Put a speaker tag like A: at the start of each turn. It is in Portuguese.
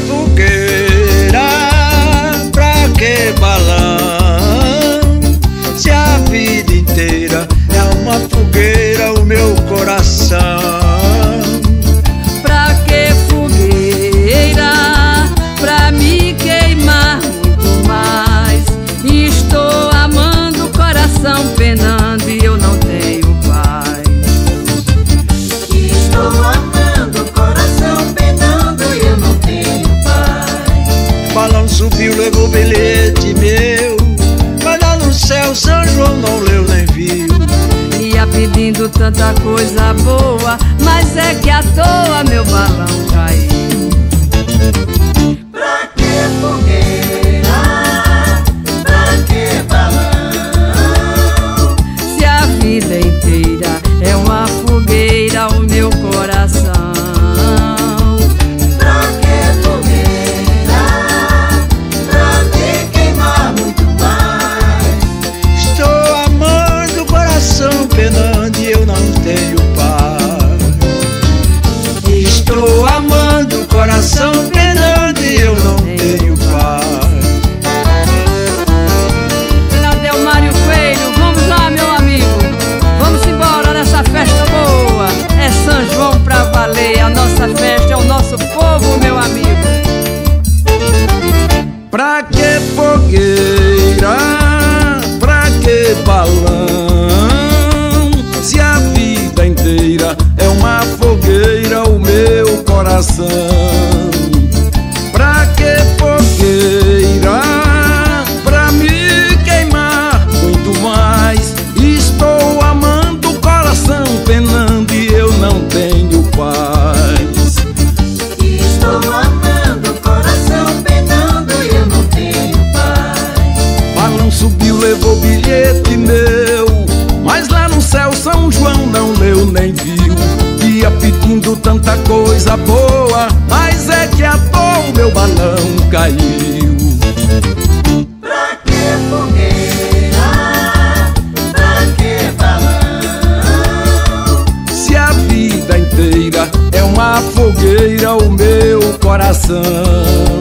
A: fogueira? Pra que balão? Se a vida inteira é uma fogueira o meu coração.
B: Pra que fogueira? Pra me queimar muito mais. Estou amando o coração penando e eu não tenho paz.
C: Estou amando o coração penando e eu não tenho paz.
A: Balão subiu, levou bilhete meu, mas lá no céu São João não leu nem viu.
B: Ia pedindo tanta coisa boa, mas é que à toa meu balão caiu.
C: Pra que fogueira? Pra que balão?
B: Se a vida inteira é uma fogueira o meu coração.
C: Pra que fogueira? Pra me queimar muito mais.
A: Estou amando o coração penando e eu não tenho paz. Estou amando o coração penando e eu não tenho paz.
B: Cadê o Mário Coelho? Vamos lá, meu amigo. Vamos embora nessa festa boa. É São João pra valer. A nossa festa é o nosso povo, meu amigo.
A: Pra que fogueira? Pra que balão? Se a vida inteira é uma fogueira o meu coração. Pra que fogueira? Pra me queimar muito mais. Estou amando o coração penando e eu não tenho paz.
C: Estou amando o coração penando e eu não tenho paz.
A: Balão subiu, levou bilhete meu, mas lá no céu São João não leu nem viu. Ia pedindo tanta coisa boa, mas é que à toa o meu balão caiu.
C: Pra que fogueira? Pra que balão?
A: Se a vida inteira é uma fogueira o meu coração.